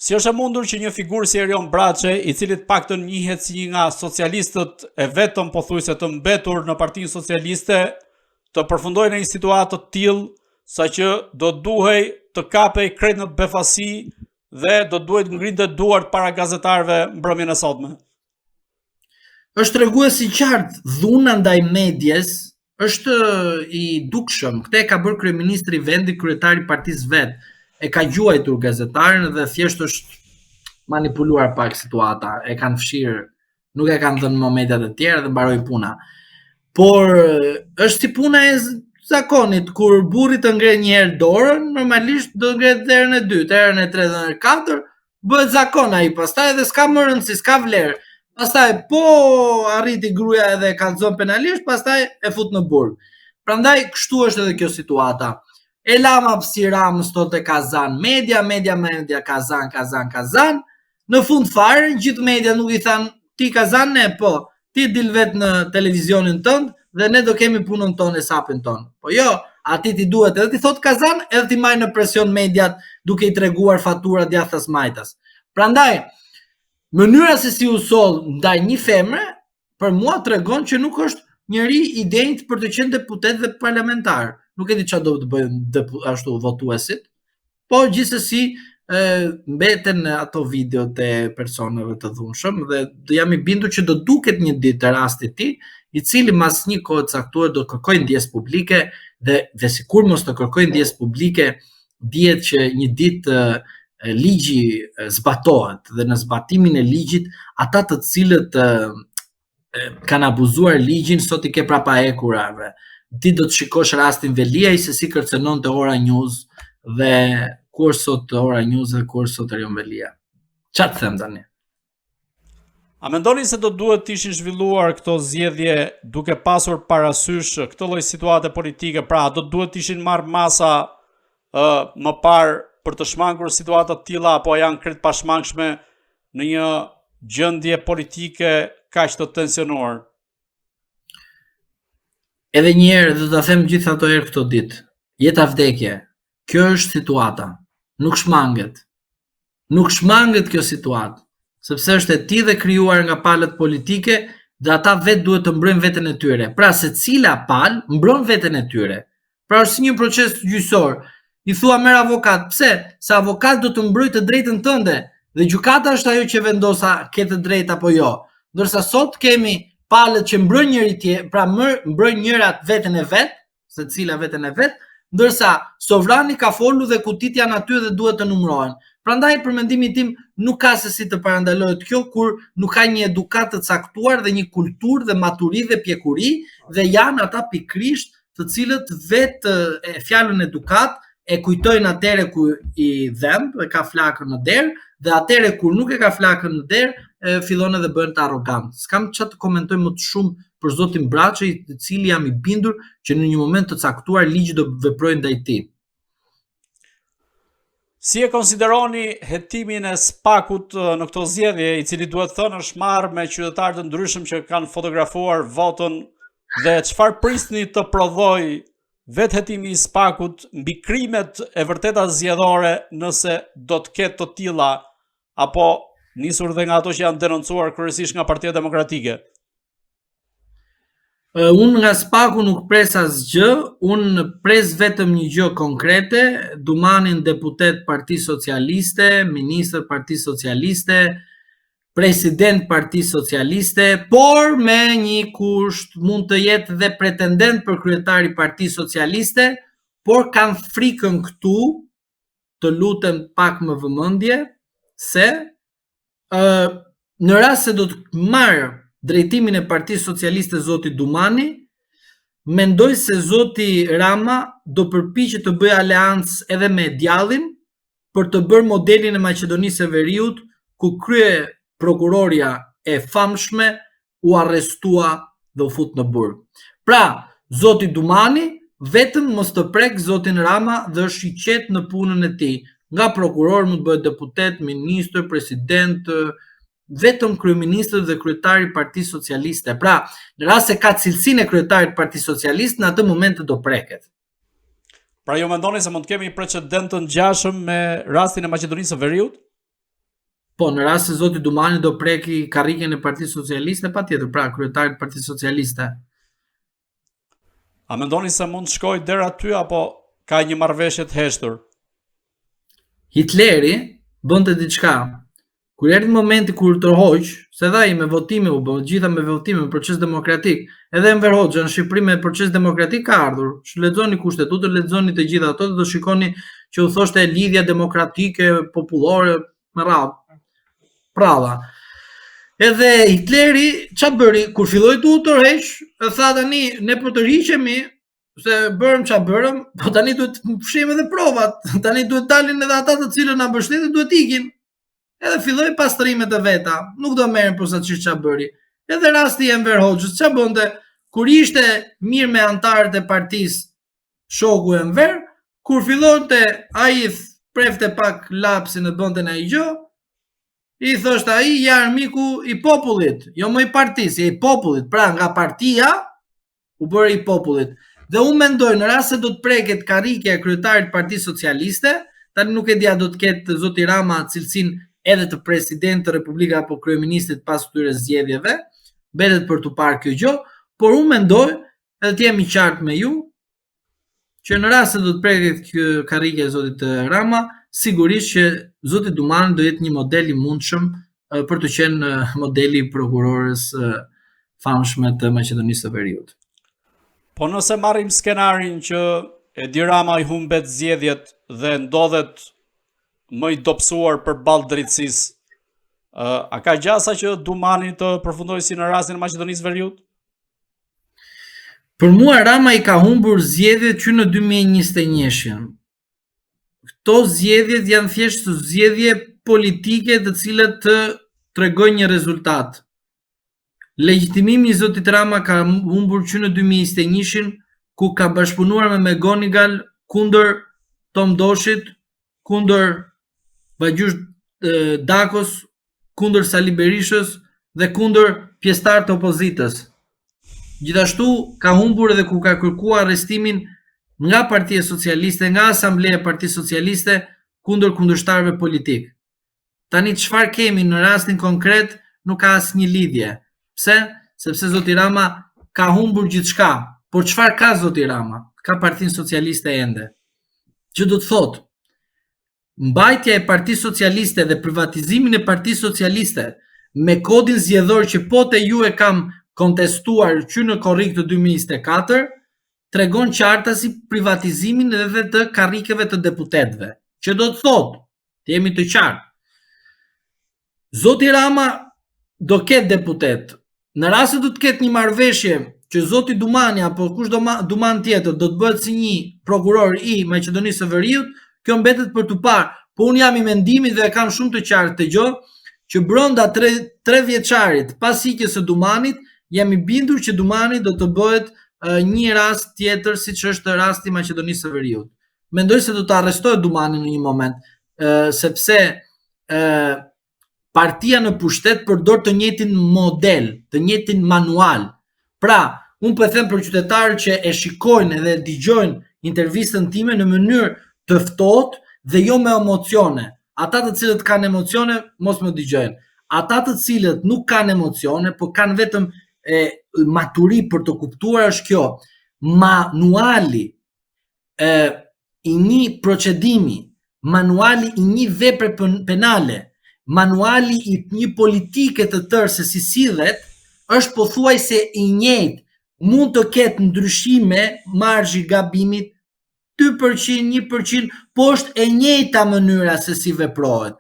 Si është e mundur që një figurë si Erion Braçe, i cili të paktën njihet si një nga socialistët e vetëm pothuajse të mbetur në Partinë Socialiste, të përfundojë në një situatë të tillë, saqë do duhej të kapej krejt në befasi dhe do duhet ngrinte duart para gazetarëve mbrëmjen e sotme. Është tregues i qartë, dhuna ndaj medias është i dukshëm. Këtë e ka bërë kryeministri i vendit, kryetari i partisë vet. E ka gjuajtur gazetarën dhe thjesht është manipuluar pak situata. E kanë fshirë, nuk e kanë dhënë në mediat e tjera dhe mbaroi puna. Por është si puna e zakonit, kur burri të ngre një herë dorën, normalisht do ngret herën e dytë, herën e tretë dhe herën e katërt, bëhet zakon ai pastaj dhe s'ka më rëndësi, s'ka vlerë. Pastaj po arriti gruaja edhe kallzon penalisht, pastaj e fut në burg. Prandaj kështu është edhe kjo situata. E lama si Ramës tote Kazan, media, Kazan. Në fund fare, gjithë media nuk i thanë, ti Kazan ne, po, ti dil vetë në televizionin tënd dhe ne do kemi punën tonë e sapin tonë. Po jo, ati ti duhet edhe ti thot Kazan, edhe ti marrë në presion mediat duke i treguar fatura djathtas majtas. Prandaj, mënyra se si u soll ndaj një femre, për mua tregon që nuk është njëri i denjtë për të qenë deputet dhe parlamentar. Nuk e di çfarë do të bëjnë ashtu votuesit, po gjithsesi mbeten ato videot e personave të dhunshëm dhe jam i bindur që do duket një ditë të rastit ti, i cili mas një kohë të caktuar do kërkojë ndjesë publike dhe sikur mos të kërkojë ndjesë publike, dihet që një ditë ligji zbatohet dhe në zbatimin e ligjit ata të cilët kanë abuzuar ligjin sot i ke prapa ekurave. Ti do të shikosh rastin Veliaj se si kërcënonte Ora News dhe kur sot Ora News dhe kur sot Erion Velia. Çfarë të them tani? A mendoni se do duhet të ishin zhvilluar këto zgjedhje duke pasur parasysh këtë lloj situate politike, pra do duhet të ishin marrë masa më parë për të shmangur situata të tilla apo janë krejt pashmangshme në një gjendje politike kaq të tensionuar? Edhe një herë do ta them gjithë ato herë këto ditë. Jeta vdekje. Kjo është situata. Nuk shmanget. Nuk shmanget kjo situatë, sepse është e tillë dhe krijuar nga palët politike dhe ata vetë duhet të mbrojnë veten e tyre. Pra secila palë mbron veten e tyre. Pra është si një proces gjyqësor. I thua merr avokat. Pse? Se avokat do të mbrojë të drejtën tënde dhe gjykata është ajo që vendos a ke të drejtë apo jo. Ndërsa sot kemi palët që mbrojnë njëri tjetër, pra mbrojnë njërat veten e vet, secila veten e vet, ndërsa sovrani ka folur dhe kutit janë aty dhe duhet të numërohen. Prandaj për mendimin tim nuk ka se si të parandalohet kjo kur nuk ka një edukat të caktuar dhe një kulturë dhe maturi dhe pjekuri dhe janë ata pikrisht të cilët vetë fjalën edukat e kujtojnë atëre kur i dhemb dhe ka flakën në derë dhe atëre kur nuk e ka flakën në derë fillon edhe bëhen të arrogant. S'kam çfarë të komentoj më të shumë për zotin Braçe, i cili jam i bindur që në një moment të caktuar ligji do veprojë ndaj tij. Si e konsideroni hetimin e SPAK-ut në këto zgjedhje, i cili duhet thënë është marrë me qytetarë të ndryshëm që kanë fotografuar votën dhe çfarë prisni të prodhoj vetë hetimi i SPAK-ut mbi krimet e vërteta zgjedhore nëse do të ketë të tilla apo nisur dhe nga ato që janë denoncuar kryesisht nga Partia Demokratike? Unë nga SPAK-u nuk pres asgjë, unë pres vetëm një gjë konkrete, Dumanin deputet Parti Socialiste, ministër Parti Socialiste, president Parti Socialiste, por me një kusht mund të jetë dhe pretendent për kryetari Parti Socialiste, por kam frikën këtu, të lutem pak më vëmendje, se në rast se do të marrë drejtimin e Partisë Socialiste zoti Dumani, mendoj se zoti Rama do përpiqet të bëjë aleancë edhe me djallin për të bërë modelin e Maqedonisë së Veriut, ku krye prokuroria e famshme u arrestua dhe u fut në burg. Pra, zoti Dumani vetëm mos të prek zotin Rama dhe është i qetë në punën e tij. Nga prokuror mund të bëhet deputet, ministër, president, vetëm kryeministri dhe kryetari i Partisë Socialiste. Pra, në rast se ka cilësinë e kryetarit të Partisë Socialiste, në atë moment do preket. Pra ju mendoni se mund të kemi precedent të ngjashëm me rastin e Maqedonisë së Veriut? Po, në rast se zoti Dumani do preki karriken e Partisë Socialiste, patjetër, pra kryetarit të Partisë Socialiste. A mendoni se mund të shkojë deri aty apo ka një marrëveshje të heshtur? Hitleri bënte diçka. Kur erdhi momenti kur tërhoq, se dha ai me votime u bë, gjitha me votime, me proces demokratik, edhe Enver Hoxha në Shqipëri me proces demokratik ka ardhur. Lexoni kushtetutën, lexoni të gjitha ato dhe do shikoni që u thoshte lidhja demokratike, popullore, me radhë. Prava. Edhe Hitleri ç'a bëri kur filloi të u tërheq, e tha tani ne po tërhiqemi se bërëm ç'a bërëm, po tani duhet të fshijmë edhe provat. Tani duhet dalin edhe ata të cilën na mbështetin duhet ikin. Edhe filloi pastrimet e veta, nuk do merren posaçërisht ç'a bëri. Edhe rasti i Enver Hoxhës ç'a bënte kur ishte mirë me antarët e partisë shoku Enver, kur fillonte ai prefte pak lapsin e bënte ai gjë, i thoshte ai ja armiku i popullit, jo më i partisë, i popullit. Pra nga partia u bëri i popullit. Dhe unë mendoj në rast se do të preket karrika e kryetarit të Partisë Socialiste, tani nuk e dia do të ketë zoti Rama cilësinë edhe të presidentit të Republikës apo kryeministit pas këtyre zgjedhjeve, mbetet për të parë kjo gjë, por unë mendoj, edhe të jem i qartë me ju, që në rast se do të preket kjo karrika e zotit Rama, sigurisht që zoti Dumani do jetë një model i mundshëm për të qenë modeli i prokurores famshme të Maqedonisë së Veriut. Po nëse marrim skenarin që Edi Rama i humbet zgjedhjet dhe ndodhet më i dobësuar përballë drejtësisë, a ka gjasa që Dumani të përfundojë si në rastin e Maqedonisë së Veriut? Për mua Rama i ka humbur zgjedhjet që në 2021. Këto zgjedhjet janë thjesht zgjedhje politike të cilat të tregojnë një rezultat. Legjitimimi i zotit Rama ka humbur që në 2021 ku ka bashkëpunuar me Megonigal kundër Tom Doshit, kundër Vagjush Dakos, kundër Sali Berishës dhe kundër pjesëtar të opozitës. Gjithashtu ka humbur edhe ku ka kërkuar arrestimin nga Partia Socialiste, nga Asambleja e Partisë Socialiste kundër kundërshtarëve politik. Tani çfarë kemi në rastin konkret nuk ka asnjë lidhje. Pse? Sepse zoti Rama ka humbur gjithçka. Por çfarë ka zoti Rama? Ka Partinë Socialiste ende. Që do të thotë, mbajtja e Partisë Socialiste dhe privatizimin e Partisë Socialiste me kodin zgjedhor që po te ju e kam kontestuar që në korrik të 2024, tregon qartasi privatizimin edhe të karrikeve të deputetëve. Që do të thotë, të jemi të qartë, zoti Rama do ketë deputet. Në rast se do të ketë një marrëveshje që zoti Dumani apo kush Duman tjetër do të bëhet si një prokuror i Maqedonisë së Veriut, kjo mbetet për të parë. Po unë jam i mendimit dhe e kam shumë të qartë të gjë që brenda 3 vjeçarit pas ikjes së Dumanit, jam i bindur që Dumani do të bëhet një rast tjetër siç është rasti i Maqedonisë së Veriut. Mendoj se do të arrestohet Dumani në një moment, sepse partia në pushtet përdor të njëjtin model, të njëjtin manual. Pra, unë po e them për qytetarët që e shikojnë dhe dëgjojnë intervistën time në mënyrë të ftohtë dhe jo me emocione. Ata të cilët kanë emocione, mos më dëgjojnë. Ata të cilët nuk kanë emocione, por kanë vetëm maturi për të kuptuar është kjo. Manuali i një procedimi, manuali i një vepre penale, manuali i një politike të tërë se si sillet, është pothuajse i njëjtë. Mund të ketë ndryshime, margji gabimit 2%, 1%, po është e njëjta mënyra se si veprohet.